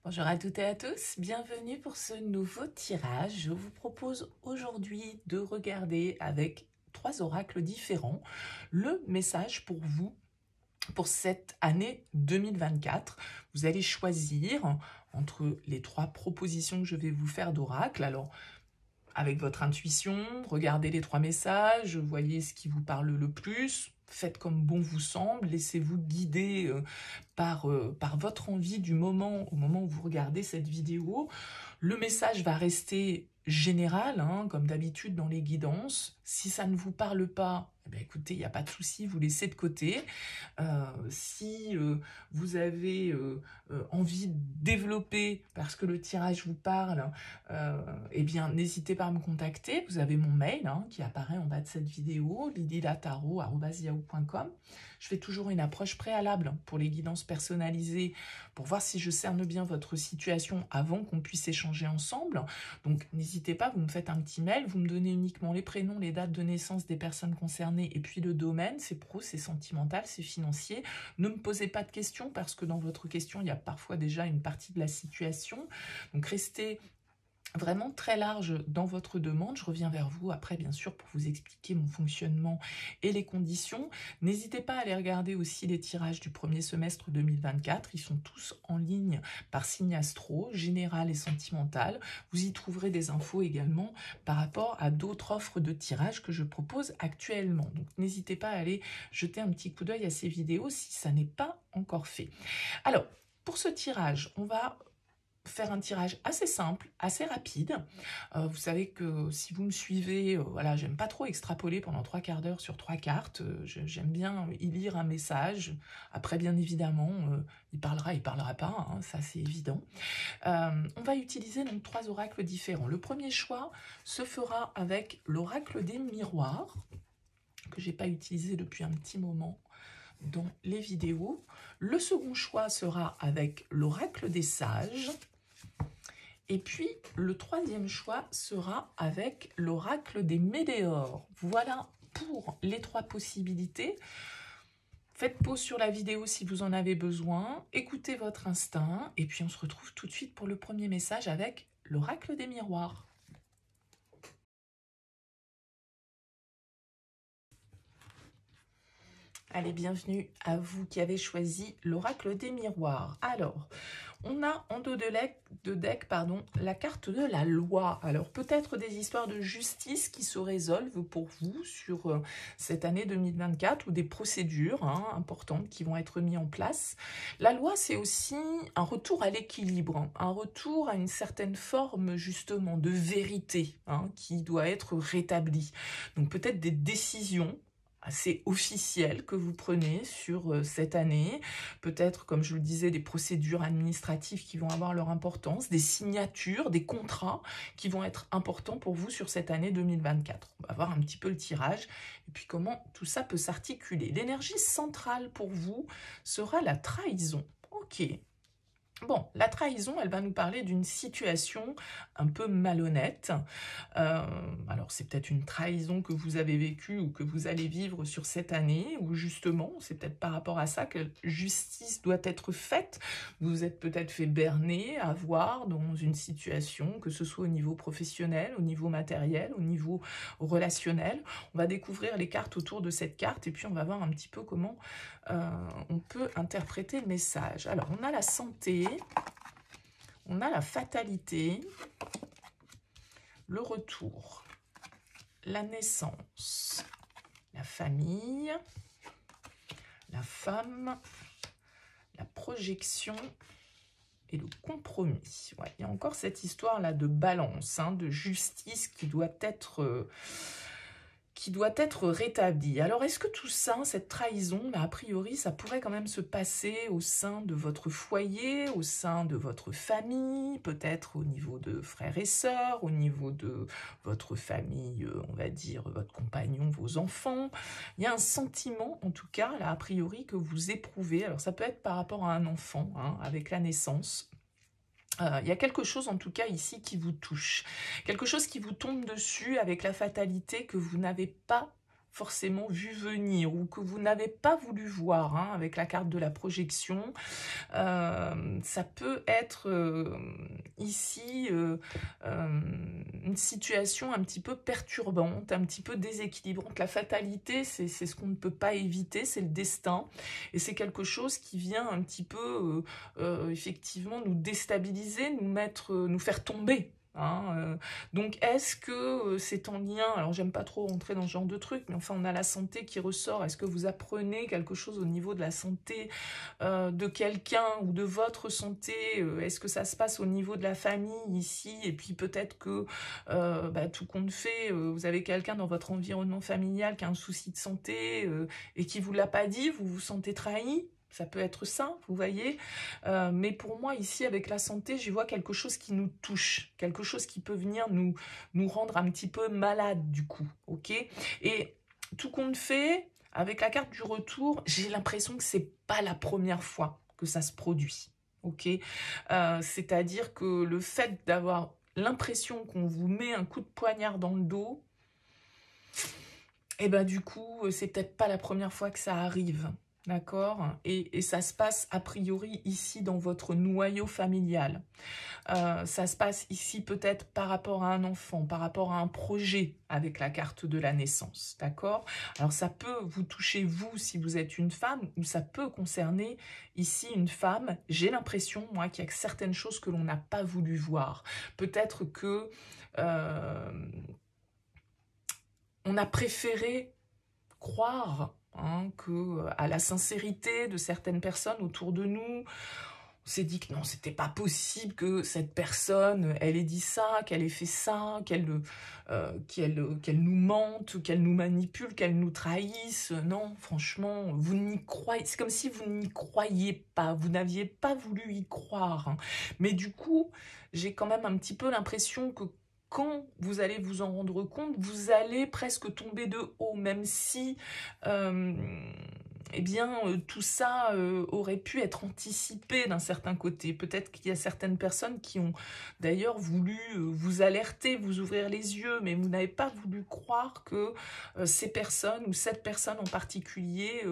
Bonjour à toutes et à tous, bienvenue pour ce nouveau tirage. Je vous propose aujourd'hui de regarder avec 3 oracles différents le message pour vous pour cette année 2024. Vous allez choisir entre les 3 propositions que je vais vous faire d'oracle. Alors, avec votre intuition, regardez les 3 messages, voyez ce qui vous parle le plus, faites comme bon vous semble, laissez-vous guider par votre envie du moment, au moment où vous regardez cette vidéo. Le message va rester général, hein, comme d'habitude dans les guidances. Si ça ne vous parle pas, eh bien, écoutez, il n'y a pas de souci, vous laissez de côté. Si vous avez envie de développer parce que le tirage vous parle, eh bien, n'hésitez pas à me contacter. Vous avez mon mail hein, qui apparaît en bas de cette vidéo, lidilataro@yahoo.com. Je fais toujours une approche préalable pour les guidances personnalisées pour voir si je cerne bien votre situation avant qu'on puisse échanger ensemble. Donc, n'hésitez pas, vous me faites un petit mail, vous me donnez uniquement les prénoms, les dates de naissance des personnes concernées et puis le domaine, c'est pro, c'est sentimental, c'est financier. Ne me posez pas de questions parce que dans votre question, il y a parfois déjà une partie de la situation. Donc, restez vraiment très large dans votre demande. Je reviens vers vous après, bien sûr, pour vous expliquer mon fonctionnement et les conditions. N'hésitez pas à aller regarder aussi les tirages du premier semestre 2024. Ils sont tous en ligne par signe astro, général et sentimental. Vous y trouverez des infos également par rapport à d'autres offres de tirage que je propose actuellement. Donc, n'hésitez pas à aller jeter un petit coup d'œil à ces vidéos si ça n'est pas encore fait. Alors, pour ce tirage, on va faire un tirage assez simple, assez rapide. Vous savez que si vous me suivez, voilà, j'aime pas trop extrapoler pendant 3/4 d'heure sur 3 cartes. J'aime bien y lire un message. Après, bien évidemment, il parlera pas, hein, ça c'est évident. On va utiliser donc 3 oracles différents. Le premier choix se fera avec l'oracle des miroirs, que j'ai pas utilisé depuis un petit moment dans les vidéos. Le second choix sera avec l'oracle des sages. Et puis, le troisième choix sera avec l'oracle des météores. Voilà pour les 3 possibilités. Faites pause sur la vidéo si vous en avez besoin. Écoutez votre instinct. Et puis, on se retrouve tout de suite pour le premier message avec l'oracle des miroirs. Allez, bienvenue à vous qui avez choisi l'oracle des miroirs. Alors, on a en dos de deck, la carte de la loi. Alors, peut-être des histoires de justice qui se résolvent pour vous sur cette année 2024 ou des procédures importantes qui vont être mises en place. La loi, c'est aussi un retour à l'équilibre, un retour à une certaine forme justement de vérité qui doit être rétablie. Donc, peut-être des décisions assez officielles que vous prenez sur cette année, peut-être, comme je le disais, des procédures administratives qui vont avoir leur importance, des signatures, des contrats qui vont être importants pour vous sur cette année 2024. On va voir un petit peu le tirage et puis comment tout ça peut s'articuler. L'énergie centrale pour vous sera la trahison. Ok. Bon, la trahison, elle va nous parler d'une situation un peu malhonnête. Alors, c'est peut-être une trahison que vous avez vécue ou que vous allez vivre sur cette année, ou justement, c'est peut-être par rapport à ça que justice doit être faite. Vous vous êtes peut-être fait berner, avoir dans une situation, que ce soit au niveau professionnel, au niveau matériel, au niveau relationnel. On va découvrir les cartes autour de cette carte et puis on va voir un petit peu comment on peut interpréter le message. Alors, on a la santé, on a la fatalité, le retour, la naissance, la famille, la femme, la projection et le compromis. Ouais, il y a encore cette histoire-là de balance, de justice qui doit être rétabli. Alors, est-ce que tout ça, cette trahison, a priori, ça pourrait quand même se passer au sein de votre foyer, au sein de votre famille, peut-être au niveau de frères et sœurs, au niveau de votre famille, on va dire, votre compagnon, vos enfants. Il y a un sentiment, en tout cas, là, a priori, que vous éprouvez. Alors, ça peut être par rapport à un enfant, avec la naissance. Il y a quelque chose en tout cas ici qui vous touche, quelque chose qui vous tombe dessus avec la fatalité que vous n'avez pas forcément vu venir ou que vous n'avez pas voulu voir, hein, avec la carte de la projection. Ça peut être ici une situation un petit peu perturbante, un petit peu déséquilibrante. La fatalité, c'est ce qu'on ne peut pas éviter, c'est le destin. Et c'est quelque chose qui vient un petit peu, effectivement, nous déstabiliser, nous faire tomber. Hein, donc est-ce que c'est en lien, alors j'aime pas trop rentrer dans ce genre de truc, mais enfin on a la santé qui ressort, est-ce que vous apprenez quelque chose au niveau de la santé de quelqu'un ou de votre santé, est-ce que ça se passe au niveau de la famille ici, et puis peut-être que tout compte fait, vous avez quelqu'un dans votre environnement familial qui a un souci de santé et qui vous l'a pas dit, vous vous sentez trahi. Ça peut être ça, vous voyez. Mais pour moi, ici, avec la santé, j'y vois quelque chose qui nous touche, quelque chose qui peut venir nous rendre un petit peu malades, du coup, ok. Et tout compte fait, avec la carte du retour, j'ai l'impression que c'est pas la première fois que ça se produit, ok. C'est-à-dire que le fait d'avoir l'impression qu'on vous met un coup de poignard dans le dos, et ben du coup, c'est peut-être pas la première fois que ça arrive. D'accord, et ça se passe a priori ici dans votre noyau familial. Ça se passe ici peut-être par rapport à un enfant, par rapport à un projet avec la carte de la naissance. D'accord. Alors ça peut vous toucher vous si vous êtes une femme, ou ça peut concerner ici une femme. J'ai l'impression, moi, qu'il y a certaines choses que l'on n'a pas voulu voir. Peut-être que on a préféré croire à la sincérité de certaines personnes autour de nous. On s'est dit que non, c'était pas possible que cette personne, elle ait dit ça, qu'elle ait fait ça, qu'elle nous mente, qu'elle nous manipule, qu'elle nous trahisse. Non, franchement, vous n'y croyez. C'est comme si vous n'y croyiez pas, vous n'aviez pas voulu y croire. Hein. Mais du coup, j'ai quand même un petit peu l'impression que quand vous allez vous en rendre compte, vous allez presque tomber de haut, même si eh bien, tout ça aurait pu être anticipé d'un certain côté. Peut-être qu'il y a certaines personnes qui ont d'ailleurs voulu vous alerter, vous ouvrir les yeux, mais vous n'avez pas voulu croire que ces personnes ou cette personne en particulier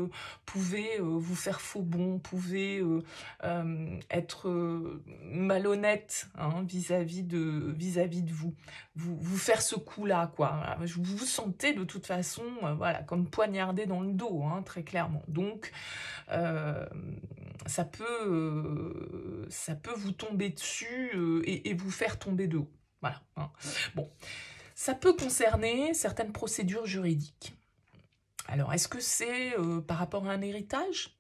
pouvait vous faire faux bond, pouvait être malhonnête vis-à-vis de vous. Vous faire ce coup-là, quoi. Vous vous sentez de toute façon, voilà, comme poignardé dans le dos, hein, très clairement. Donc, ça peut vous tomber dessus et vous faire tomber de haut. Voilà. Hein. Bon, ça peut concerner certaines procédures juridiques. Alors, est-ce que c'est par rapport à un héritage ?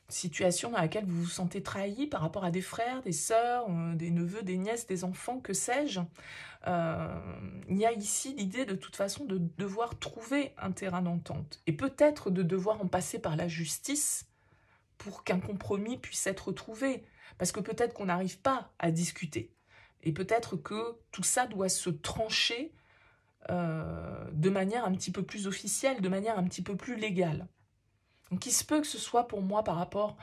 Situation dans laquelle vous vous sentez trahi par rapport à des frères, des sœurs, des neveux, des nièces, des enfants, que sais-je. Il y a ici l'idée de toute façon de devoir trouver un terrain d'entente et peut-être de devoir en passer par la justice pour qu'un compromis puisse être trouvé. Parce que peut-être qu'on n'arrive pas à discuter et peut-être que tout ça doit se trancher de manière un petit peu plus officielle, de manière un petit peu plus légale. Donc il se peut que ce soit pour moi par rapport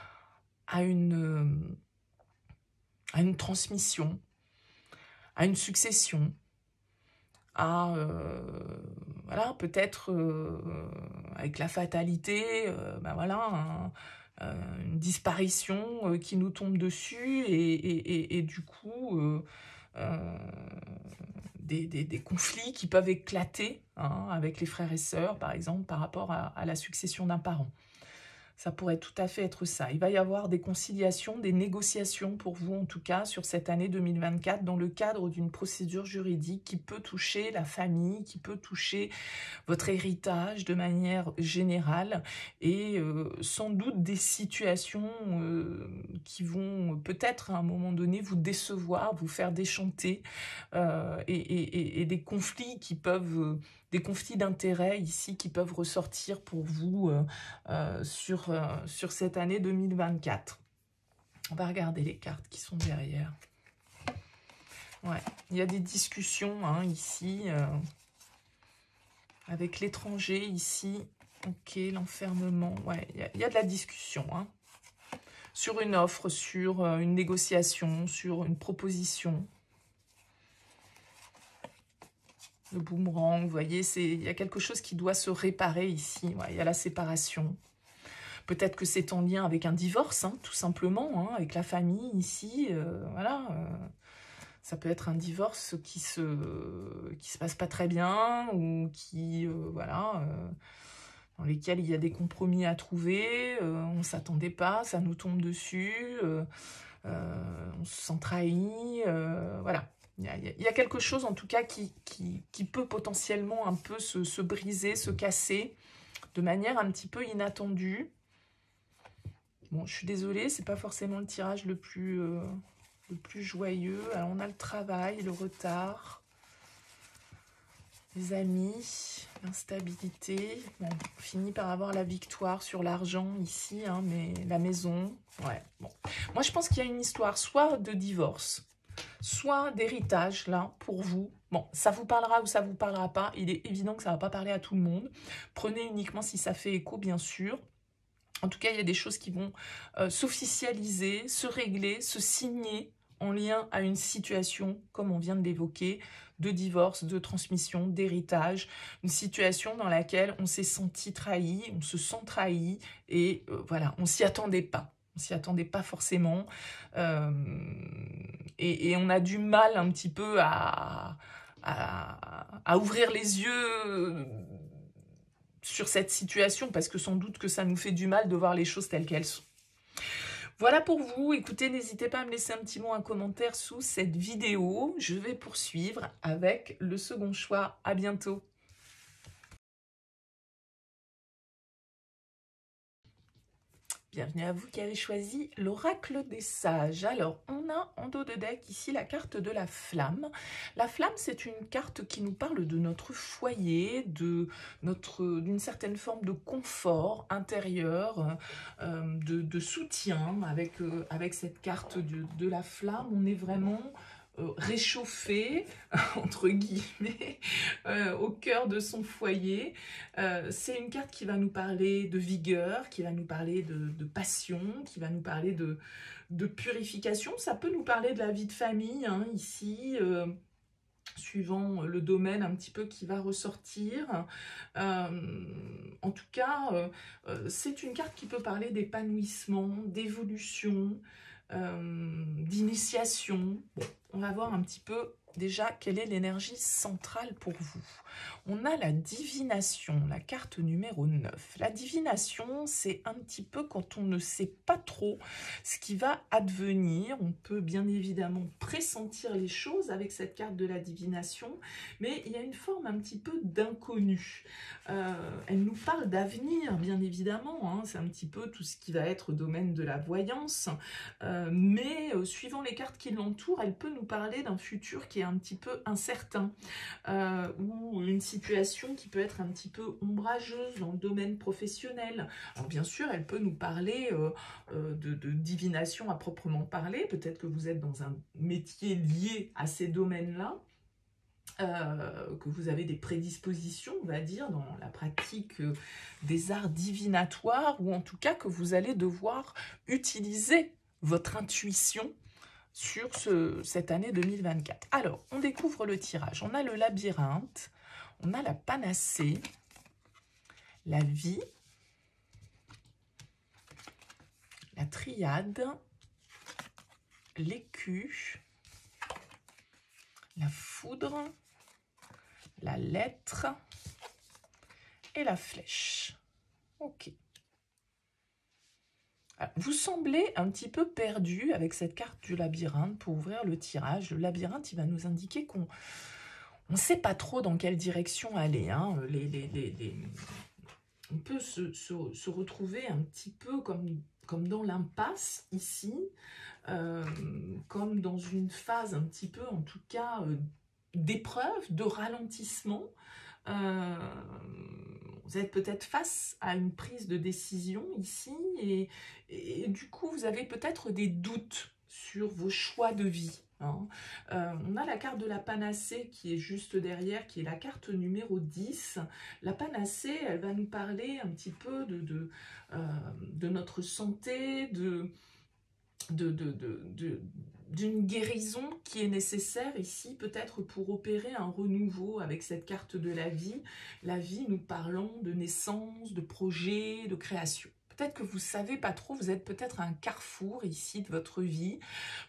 à une transmission, à une succession, à voilà, peut-être avec la fatalité, voilà, une disparition qui nous tombe dessus et du coup des conflits qui peuvent éclater avec les frères et sœurs, par exemple, par rapport à la succession d'un parent. Ça pourrait tout à fait être ça. Il va y avoir des conciliations, des négociations pour vous en tout cas sur cette année 2024 dans le cadre d'une procédure juridique qui peut toucher la famille, qui peut toucher votre héritage de manière générale et sans doute des situations qui vont peut-être à un moment donné vous décevoir, vous faire déchanter et des conflits qui peuvent... des conflits d'intérêts ici qui peuvent ressortir pour vous sur cette année 2024. On va regarder les cartes qui sont derrière. Ouais, il y a des discussions ici avec l'étranger ici. Ok, l'enfermement. Ouais, il y a de la discussion sur une offre, sur une négociation, sur une proposition. le boomerang, vous voyez, il y a quelque chose qui doit se réparer ici. Ouais, il y a la séparation. Peut-être que c'est en lien avec un divorce, hein, tout simplement, hein, avec la famille ici. Voilà. Ça peut être un divorce qui se passe pas très bien ou qui, voilà, dans lesquels il y a des compromis à trouver. On ne s'attendait pas, ça nous tombe dessus. On se sent trahi. Voilà. Il y a quelque chose en tout cas qui peut potentiellement un peu se briser, se casser de manière un petit peu inattendue. Bon, je suis désolée, c'est pas forcément le tirage le plus joyeux. Alors on a le travail, le retard, les amis, l'instabilité. Bon, on finit par avoir la victoire sur l'argent ici, hein, mais la maison, ouais. Bon, moi je pense qu'il y a une histoire soit de divorce, soit d'héritage, là, pour vous. Bon, ça vous parlera ou ça vous parlera pas. Il est évident que ça va pas parler à tout le monde. Prenez uniquement si ça fait écho, bien sûr. En tout cas, il y a des choses qui vont s'officialiser, se régler, se signer en lien à une situation, comme on vient de l'évoquer, de divorce, de transmission, d'héritage, une situation dans laquelle on s'est senti trahi, on se sent trahi, et voilà, on s'y attendait pas. On s'y attendait pas forcément, et on a du mal un petit peu à ouvrir les yeux sur cette situation, parce que sans doute que ça nous fait du mal de voir les choses telles qu'elles sont. Voilà pour vous. Écoutez, n'hésitez pas à me laisser un petit mot, un commentaire sous cette vidéo. Je vais poursuivre avec le second choix. À bientôt. Bienvenue à vous qui avez choisi l'oracle des sages. Alors, on a en dos de deck ici la carte de la flamme. La flamme, c'est une carte qui nous parle de notre foyer, d'une certaine forme de confort intérieur, de soutien. Avec cette carte de la flamme, on est vraiment réchauffé, entre guillemets, au cœur de son foyer. C'est une carte qui va nous parler de vigueur, qui va nous parler de passion, qui va nous parler de purification. Ça peut nous parler de la vie de famille, hein, ici, suivant le domaine un petit peu qui va ressortir. En tout cas, c'est une carte qui peut parler d'épanouissement, d'évolution, d'initiation. Bon, on va voir un petit peu déjà quelle est l'énergie centrale pour vous. On a la divination, la carte numéro 9. La divination, c'est un petit peu quand on ne sait pas trop ce qui va advenir. On peut bien évidemment pressentir les choses avec cette carte de la divination, mais il y a une forme un petit peu d'inconnu. Elle nous parle d'avenir, bien évidemment, hein. C'est un petit peu tout ce qui va être domaine de la voyance, mais suivant les cartes qui l'entourent, elle peut nous parler d'un futur qui est un petit peu incertain, ou une situation qui peut être un petit peu ombrageuse dans le domaine professionnel. Alors bien sûr, elle peut nous parler de divination à proprement parler. Peut-être que vous êtes dans un métier lié à ces domaines-là, que vous avez des prédispositions, on va dire, dans la pratique des arts divinatoires, ou en tout cas que vous allez devoir utiliser votre intuition sur cette année 2024. Alors, on découvre le tirage. On a le labyrinthe, on a la panacée, la vie, la triade, l'écu, la foudre, la lettre et la flèche. Ok. Alors, vous semblez un petit peu perdu avec cette carte du labyrinthe pour ouvrir le tirage. Le labyrinthe, il va nous indiquer qu'on ne sait pas trop dans quelle direction aller, hein. On peut se retrouver un petit peu comme dans l'impasse ici, comme dans une phase un petit peu, en tout cas, d'épreuve, de ralentissement. Vous êtes peut-être face à une prise de décision ici, et du coup, vous avez peut-être des doutes sur vos choix de vie, hein. On a la carte de la panacée qui est juste derrière, qui est la carte numéro 10. La panacée, elle va nous parler un petit peu de notre santé, d'une guérison qui est nécessaire ici, peut-être pour opérer un renouveau avec cette carte de la vie nous parlant de naissance, de projet, de création. Peut-être que vous ne savez pas trop, vous êtes peut-être à un carrefour ici de votre vie,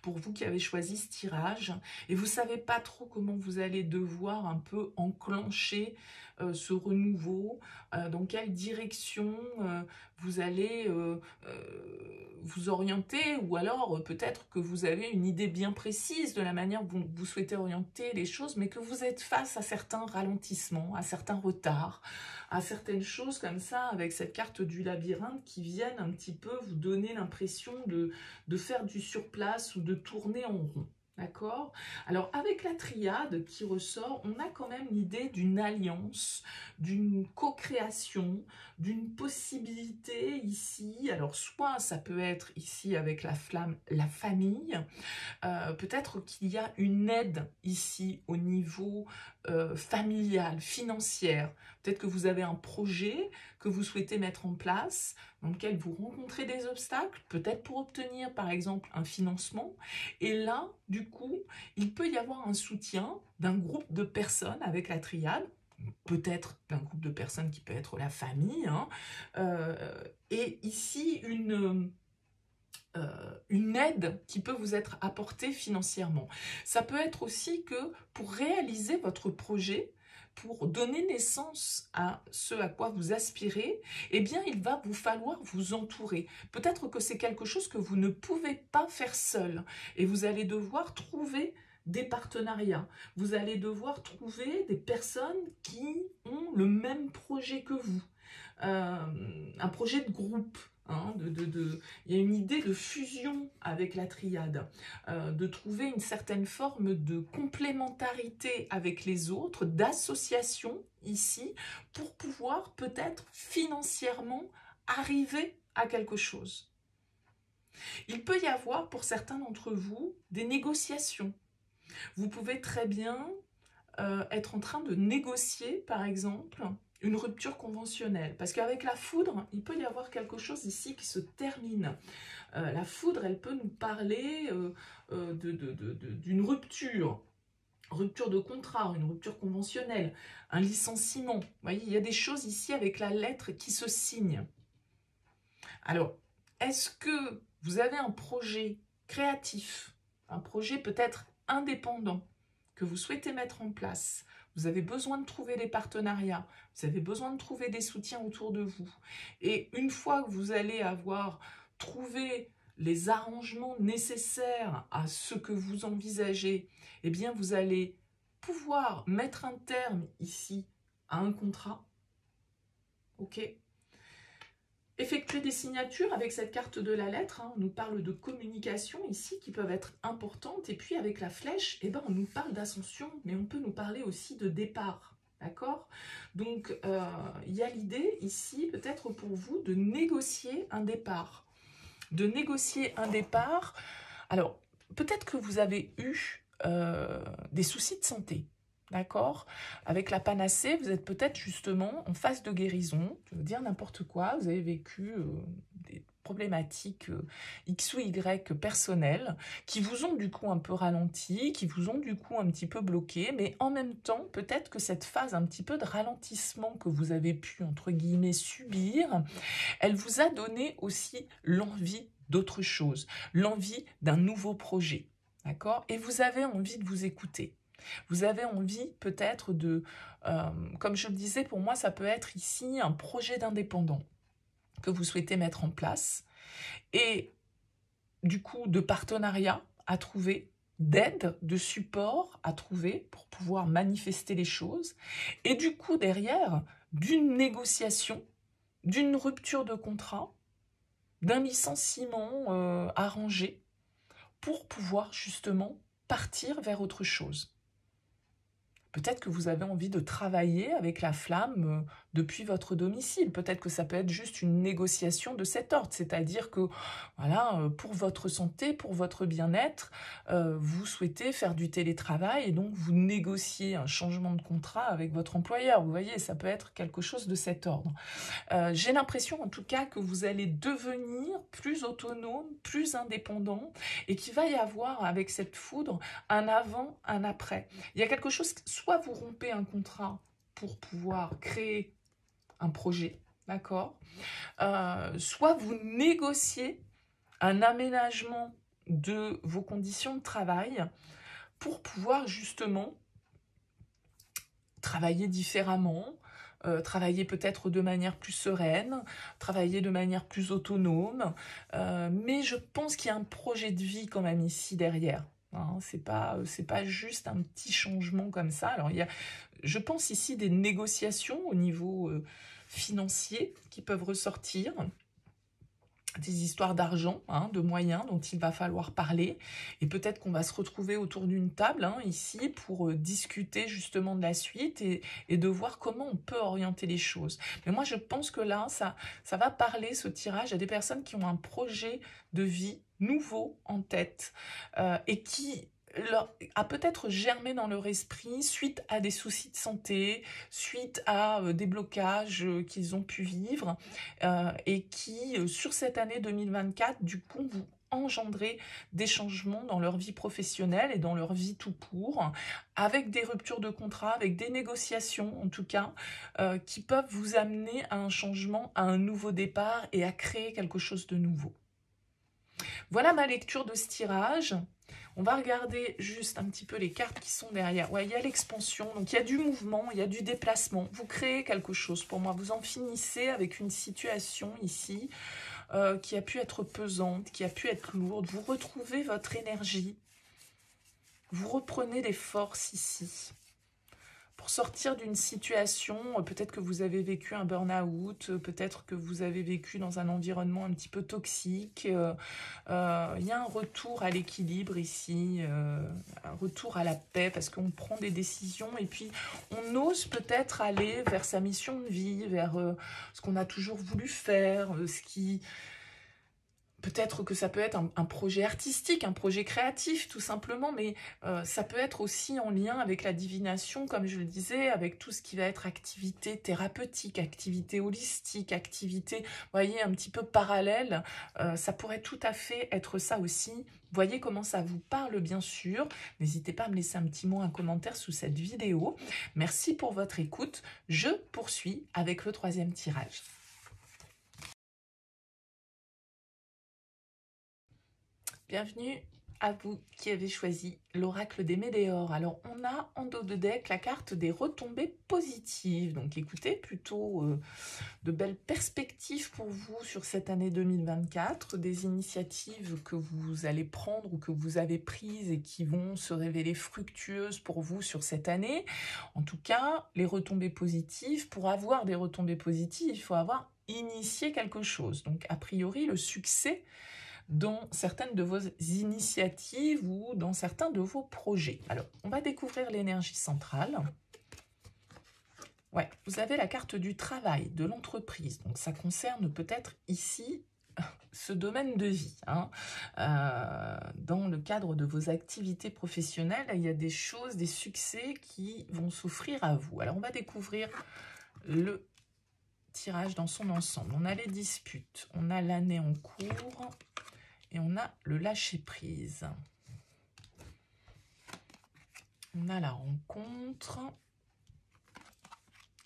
pour vous qui avez choisi ce tirage, et vous ne savez pas trop comment vous allez devoir un peu enclencher ce renouveau, dans quelle direction vous allez vous orienter, ou alors peut-être que vous avez une idée bien précise de la manière dont vous souhaitez orienter les choses, mais que vous êtes face à certains ralentissements, à certains retards, à certaines choses comme ça, avec cette carte du labyrinthe qui viennent un petit peu vous donner l'impression de faire du surplace ou de tourner en rond. D'accord? Alors, avec la triade qui ressort, on a quand même l'idée d'une alliance, d'une co-création, d'une possibilité ici. Alors, soit ça peut être ici avec la flamme, la famille. Peut-être qu'il y a une aide ici au niveau familial, financière. Peut-être que vous avez un projet que vous souhaitez mettre en place, dans lequel vous rencontrez des obstacles, peut-être pour obtenir par exemple un financement. Et là, du coup, il peut y avoir un soutien d'un groupe de personnes avec la triade, peut-être d'un groupe de personnes qui peut être la famille, hein, et ici une aide qui peut vous être apportée financièrement. Ça peut être aussi que pour réaliser votre projet, pour donner naissance à ce à quoi vous aspirez, eh bien, il va vous falloir vous entourer. Peut-être que c'est quelque chose que vous ne pouvez pas faire seul et vous allez devoir trouver des partenariats. Vous allez devoir trouver des personnes qui ont le même projet que vous. Un projet de groupe. Hein, il y a une idée de fusion avec la triade, de trouver une certaine forme de complémentarité avec les autres, d'association ici, pour pouvoir peut-être financièrement arriver à quelque chose. Il peut y avoir pour certains d'entre vous des négociations. Vous pouvez très bien être en train de négocier, par exemple, une rupture conventionnelle. Parce qu'avec la foudre, il peut y avoir quelque chose ici qui se termine. La foudre, elle peut nous parler d'une rupture. Rupture de contrat, une rupture conventionnelle, un licenciement. Vous voyez, il y a des choses ici avec la lettre qui se signent. Alors, est-ce que vous avez un projet créatif, un projet peut-être indépendant, que vous souhaitez mettre en place? Vous avez besoin de trouver des partenariats, vous avez besoin de trouver des soutiens autour de vous. Et une fois que vous allez avoir trouvé les arrangements nécessaires à ce que vous envisagez, eh bien vous allez pouvoir mettre un terme ici à un contrat. Ok ? Effectuer des signatures avec cette carte de la lettre, hein, on nous parle de communication ici qui peuvent être importantes. Et puis avec la flèche, eh ben, on nous parle d'ascension, mais on peut nous parler aussi de départ. D'accord? Donc, il y a l'idée ici, peut-être pour vous, de négocier un départ. De négocier un départ. Alors, peut-être que vous avez eu des soucis de santé. D'accord? Avec la panacée, vous êtes peut-être justement en phase de guérison. Je veux dire n'importe quoi. Vous avez vécu des problématiques X ou Y personnelles qui vous ont du coup un peu ralenti, qui vous ont du coup un petit peu bloqué. Mais en même temps, peut-être que cette phase un petit peu de ralentissement que vous avez pu, entre guillemets, subir, elle vous a donné aussi l'envie d'autre chose, l'envie d'un nouveau projet. D'accord? Et vous avez envie de vous écouter. Vous avez envie peut-être de, comme je le disais, pour moi, ça peut être ici un projet d'indépendant que vous souhaitez mettre en place et du coup de partenariat à trouver, d'aide, de support à trouver pour pouvoir manifester les choses et du coup derrière d'une négociation, d'une rupture de contrat, d'un licenciement arrangé pour pouvoir justement partir vers autre chose. Peut-être que vous avez envie de travailler avec la flamme depuis votre domicile. Peut-être que ça peut être juste une négociation de cet ordre, c'est-à-dire que voilà, pour votre santé, pour votre bien-être, vous souhaitez faire du télétravail et donc vous négociez un changement de contrat avec votre employeur. Vous voyez, ça peut être quelque chose de cet ordre. J'ai l'impression en tout cas que vous allez devenir plus autonome, plus indépendant et qu'il va y avoir avec cette foudre un avant, un après. Il y a quelque chose, soit vous rompez un contrat pour pouvoir créer un projet, d'accord, soit vous négociez un aménagement de vos conditions de travail pour pouvoir justement travailler différemment, travailler peut-être de manière plus sereine, travailler de manière plus autonome, mais je pense qu'il y a un projet de vie quand même ici derrière. Hein, c'est pas juste un petit changement comme ça. Alors, il y a, je pense ici des négociations au niveau financier qui peuvent ressortir, des histoires d'argent, hein, de moyens dont il va falloir parler. Et peut-être qu'on va se retrouver autour d'une table hein, ici pour discuter justement de la suite et de voir comment on peut orienter les choses. Mais moi, je pense que là, ça va parler, ce tirage, à des personnes qui ont un projet de vie nouveau en tête et qui a peut-être germé dans leur esprit suite à des soucis de santé, suite à des blocages qu'ils ont pu vivre et qui, sur cette année 2024, du coup, vont engendrer des changements dans leur vie professionnelle et dans leur vie tout court, avec des ruptures de contrat, avec des négociations en tout cas, qui peuvent vous amener à un changement, à un nouveau départ et à créer quelque chose de nouveau. Voilà ma lecture de ce tirage. On va regarder juste un petit peu les cartes qui sont derrière. Ouais, il y a l'expansion, donc il y a du mouvement, il y a du déplacement. Vous créez quelque chose pour moi. Vous en finissez avec une situation ici qui a pu être pesante, qui a pu être lourde. Vous retrouvez votre énergie. Vous reprenez des forces ici. Pour sortir d'une situation, peut-être que vous avez vécu un burn-out, peut-être que vous avez vécu dans un environnement un petit peu toxique. Il y a un retour à l'équilibre ici, un retour à la paix, parce qu'on prend des décisions et puis on ose peut-être aller vers sa mission de vie, vers ce qu'on a toujours voulu faire, ce qui... Peut-être que ça peut être un projet artistique, un projet créatif, tout simplement, mais ça peut être aussi en lien avec la divination, comme je le disais, avec tout ce qui va être activité thérapeutique, activité holistique, activité, vous voyez, un petit peu parallèle. Ça pourrait tout à fait être ça aussi. Voyez comment ça vous parle, bien sûr. N'hésitez pas à me laisser un petit mot, un commentaire sous cette vidéo. Merci pour votre écoute. Je poursuis avec le troisième tirage. Bienvenue à vous qui avez choisi l'oracle des Médéors. Alors, on a en dos de deck la carte des retombées positives. Donc, écoutez, plutôt de belles perspectives pour vous sur cette année 2024. Des initiatives que vous allez prendre ou que vous avez prises et qui vont se révéler fructueuses pour vous sur cette année. En tout cas, les retombées positives, pour avoir des retombées positives, il faut avoir initié quelque chose. Donc, a priori, le succès dans certaines de vos initiatives ou dans certains de vos projets. Alors, on va découvrir l'énergie centrale. Ouais, vous avez la carte du travail, de l'entreprise. Donc, ça concerne peut-être ici ce domaine de vie. Hein. Dans le cadre de vos activités professionnelles, il y a des choses, des succès qui vont s'offrir à vous. Alors, on va découvrir le tirage dans son ensemble. On a les disputes, on a l'année en cours... Et on a le lâcher-prise. On a la rencontre,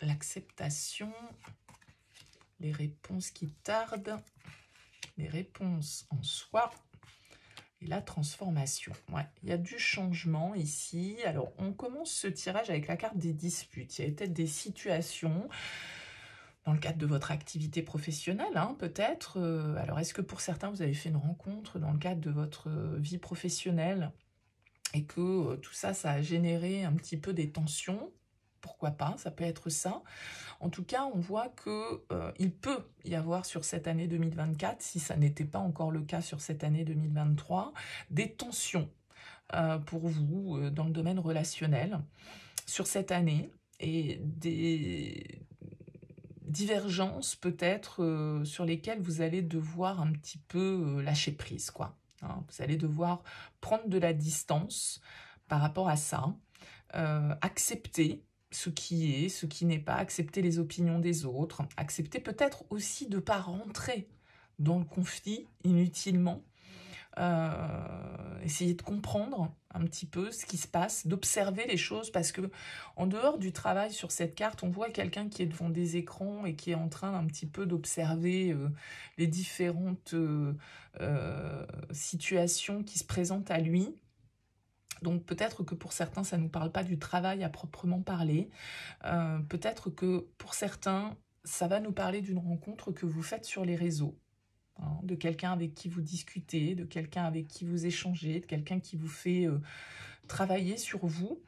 l'acceptation, les réponses qui tardent, les réponses en soi et la transformation. Ouais, il y a du changement ici. Alors, on commence ce tirage avec la carte des disputes. Il y a peut-être des situations... dans le cadre de votre activité professionnelle, hein, peut-être. Alors, est-ce que pour certains, vous avez fait une rencontre dans le cadre de votre vie professionnelle et que tout ça, ça a généré un petit peu des tensions? Pourquoi pas, ça peut être ça. En tout cas, on voit qu'il peut y avoir sur cette année 2024, si ça n'était pas encore le cas sur cette année 2023, des tensions pour vous dans le domaine relationnel sur cette année et divergences peut-être sur lesquelles vous allez devoir un petit peu lâcher prise, quoi. Hein. Vous allez devoir prendre de la distance par rapport à ça, accepter ce qui est, ce qui n'est pas, accepter les opinions des autres, accepter peut-être aussi de ne pas rentrer dans le conflit inutilement, essayer de comprendre un petit peu ce qui se passe, d'observer les choses, parce que en dehors du travail sur cette carte, on voit quelqu'un qui est devant des écrans et qui est en train un petit peu d'observer les différentes situations qui se présentent à lui. Donc peut-être que pour certains, ça ne nous parle pas du travail à proprement parler. Peut-être que pour certains, ça va nous parler d'une rencontre que vous faites sur les réseaux. Hein, de quelqu'un avec qui vous discutez, de quelqu'un avec qui vous échangez, de quelqu'un qui vous fait travailler sur vous.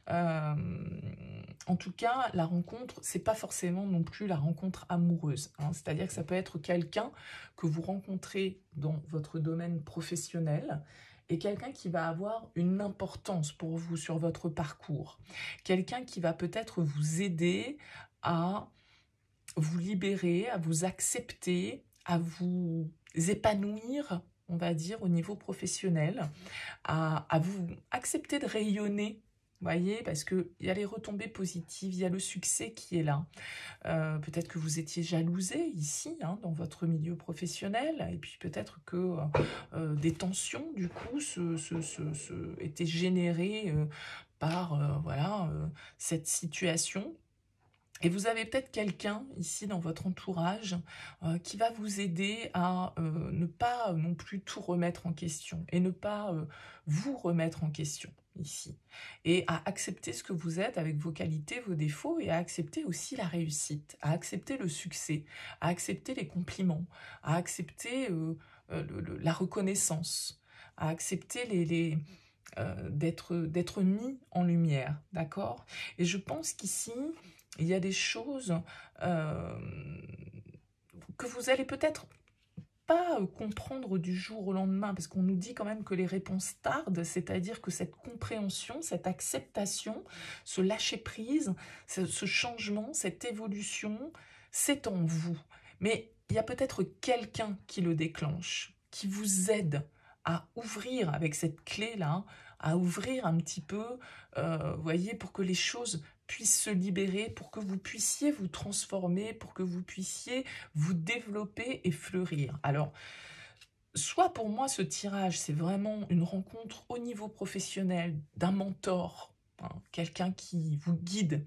En tout cas, la rencontre, c'est pas forcément non plus la rencontre amoureuse. Hein, c'est-à-dire que ça peut être quelqu'un que vous rencontrez dans votre domaine professionnel et quelqu'un qui va avoir une importance pour vous sur votre parcours. Quelqu'un qui va peut-être vous aider à vous libérer, à vous accepter, à vous épanouir, on va dire, au niveau professionnel, à vous accepter de rayonner, voyez, parce qu'il y a les retombées positives, il y a le succès qui est là. Peut-être que vous étiez jalousé ici, hein, dans votre milieu professionnel, et puis peut-être que des tensions, du coup, étaient générées par voilà, cette situation. Et vous avez peut-être quelqu'un ici dans votre entourage qui va vous aider à ne pas non plus tout remettre en question et ne pas vous remettre en question ici. Et à accepter ce que vous êtes avec vos qualités, vos défauts et à accepter aussi la réussite, à accepter le succès, à accepter les compliments, à accepter la reconnaissance, à accepter d'être mis en lumière, d'accord? Et je pense qu'ici, il y a des choses que vous allez peut-être pas comprendre du jour au lendemain, parce qu'on nous dit quand même que les réponses tardent, c'est-à-dire que cette compréhension, cette acceptation, ce lâcher-prise, ce changement, cette évolution, c'est en vous. Mais il y a peut-être quelqu'un qui le déclenche, qui vous aide à ouvrir avec cette clé-là, à ouvrir un petit peu, voyez, pour que les choses puissent se libérer, pour que vous puissiez vous transformer, pour que vous puissiez vous développer et fleurir. Alors, soit pour moi, ce tirage, c'est vraiment une rencontre au niveau professionnel d'un mentor, hein, quelqu'un qui vous guide,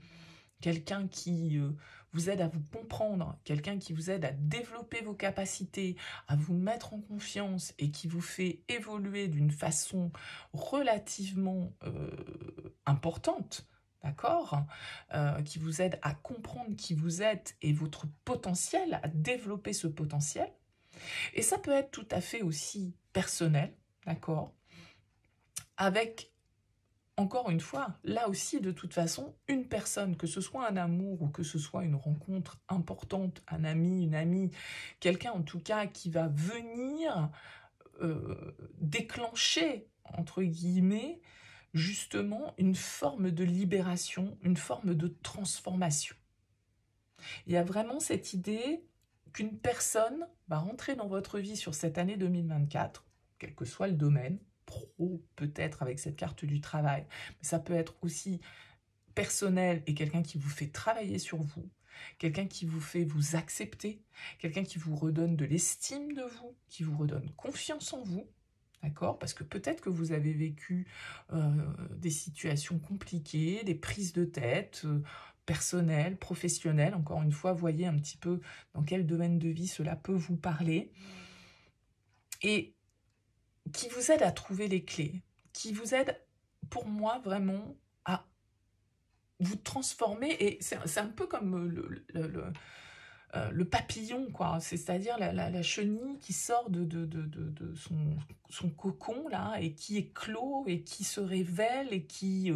quelqu'un qui vous aide à vous comprendre, quelqu'un qui vous aide à développer vos capacités, à vous mettre en confiance et qui vous fait évoluer d'une façon relativement importante, d'accord, qui vous aide à comprendre qui vous êtes et votre potentiel, à développer ce potentiel. Et ça peut être tout à fait aussi personnel, d'accord, avec, encore une fois, là aussi, de toute façon, une personne, que ce soit un amour ou que ce soit une rencontre importante, un ami, une amie, quelqu'un en tout cas qui va venir déclencher, entre guillemets, justement une forme de libération, une forme de transformation. Il y a vraiment cette idée qu'une personne va rentrer dans votre vie sur cette année 2024, quel que soit le domaine, pro peut-être avec cette carte du travail, mais ça peut être aussi personnel et quelqu'un qui vous fait travailler sur vous, quelqu'un qui vous fait vous accepter, quelqu'un qui vous redonne de l'estime de vous, qui vous redonne confiance en vous, d'accord? Parce que peut-être que vous avez vécu des situations compliquées, des prises de tête personnelles, professionnelles. Encore une fois, voyez un petit peu dans quel domaine de vie cela peut vous parler. Et qui vous aide à trouver les clés, qui vous aide, pour moi, vraiment à vous transformer. Et c'est un peu comme le papillon, quoi. C'est-à-dire la chenille qui sort de son cocon, là, et qui éclot, et qui se révèle, et qui,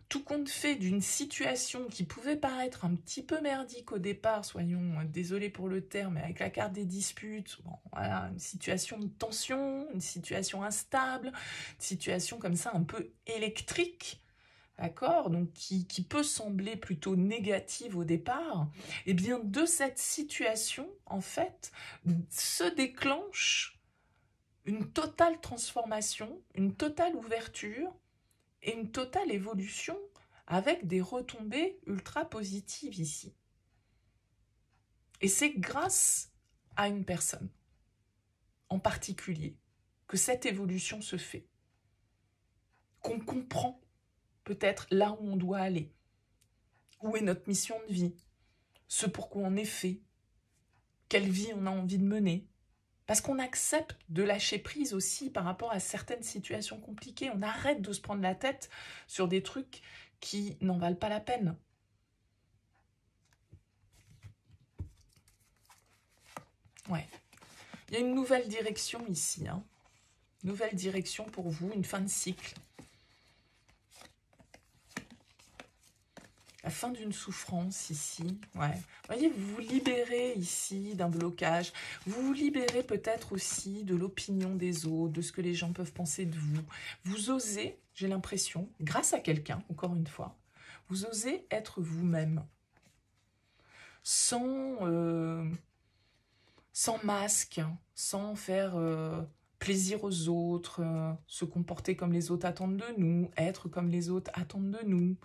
tout compte fait d'une situation qui pouvait paraître un petit peu merdique au départ, soyons désolés pour le terme, mais avec la carte des disputes, bon, voilà, une situation de tension, une situation instable, une situation comme ça un peu électrique, d'accord, donc qui peut sembler plutôt négative au départ, et bien de cette situation, en fait, se déclenche une totale transformation, une totale ouverture et une totale évolution avec des retombées ultra positives ici. Et c'est grâce à une personne en particulier que cette évolution se fait, qu'on comprend peut-être là où on doit aller, où est notre mission de vie, ce pourquoi on est fait, quelle vie on a envie de mener. Parce qu'on accepte de lâcher prise aussi par rapport à certaines situations compliquées. On arrête de se prendre la tête sur des trucs qui n'en valent pas la peine. Ouais. Il y a une nouvelle direction ici. Hein. Nouvelle direction pour vous, une fin de cycle. La fin d'une souffrance ici, ouais. Vous voyez, vous vous libérez ici d'un blocage. Vous vous libérez peut-être aussi de l'opinion des autres, de ce que les gens peuvent penser de vous. Vous osez, j'ai l'impression, grâce à quelqu'un, encore une fois, vous osez être vous-même. Sans masque, sans faire plaisir aux autres, se comporter comme les autres attendent de nous, être comme les autres attendent de nous.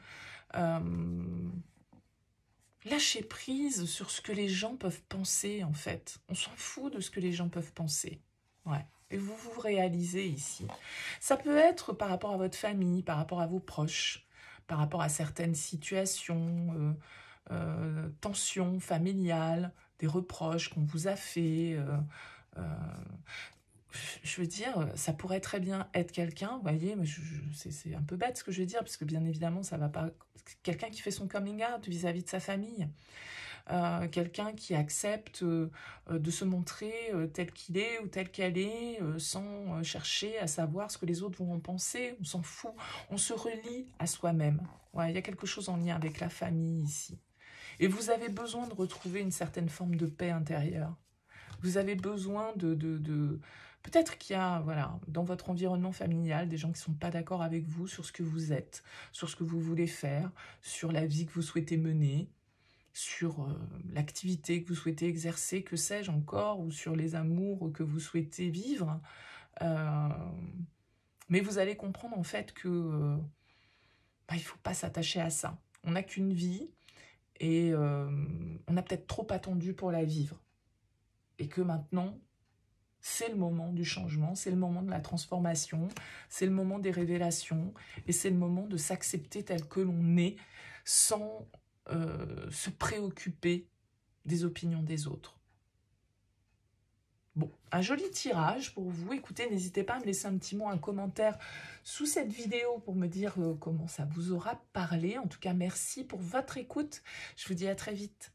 Lâcher prise sur ce que les gens peuvent penser, en fait. On s'en fout de ce que les gens peuvent penser. Ouais. Et vous vous réalisez ici. Ça peut être par rapport à votre famille, par rapport à vos proches, par rapport à certaines situations, tensions familiales, des reproches qu'on vous a fait. Je veux dire, ça pourrait très bien être quelqu'un, vous voyez, c'est un peu bête ce que je veux dire, parce que bien évidemment, ça va pas... Quelqu'un qui fait son coming out vis-à-vis de sa famille, quelqu'un qui accepte de se montrer tel qu'il est ou telle qu'elle est, sans chercher à savoir ce que les autres vont en penser, on s'en fout, on se relie à soi-même. Ouais, il y a quelque chose en lien avec la famille ici. Et vous avez besoin de retrouver une certaine forme de paix intérieure. Vous avez besoin de... Peut-être qu'il y a, voilà, dans votre environnement familial, des gens qui ne sont pas d'accord avec vous sur ce que vous êtes, sur ce que vous voulez faire, sur la vie que vous souhaitez mener, sur l'activité que vous souhaitez exercer, que sais-je encore, ou sur les amours que vous souhaitez vivre. Mais vous allez comprendre en fait que il ne faut pas s'attacher à ça. On n'a qu'une vie et on a peut-être trop attendu pour la vivre. Et que maintenant, c'est le moment du changement, c'est le moment de la transformation, c'est le moment des révélations, et c'est le moment de s'accepter tel que l'on est, sans se préoccuper des opinions des autres. Bon, un joli tirage pour vous. Écoutez, n'hésitez pas à me laisser un petit mot, un commentaire sous cette vidéo pour me dire comment ça vous aura parlé. En tout cas, merci pour votre écoute. Je vous dis à très vite.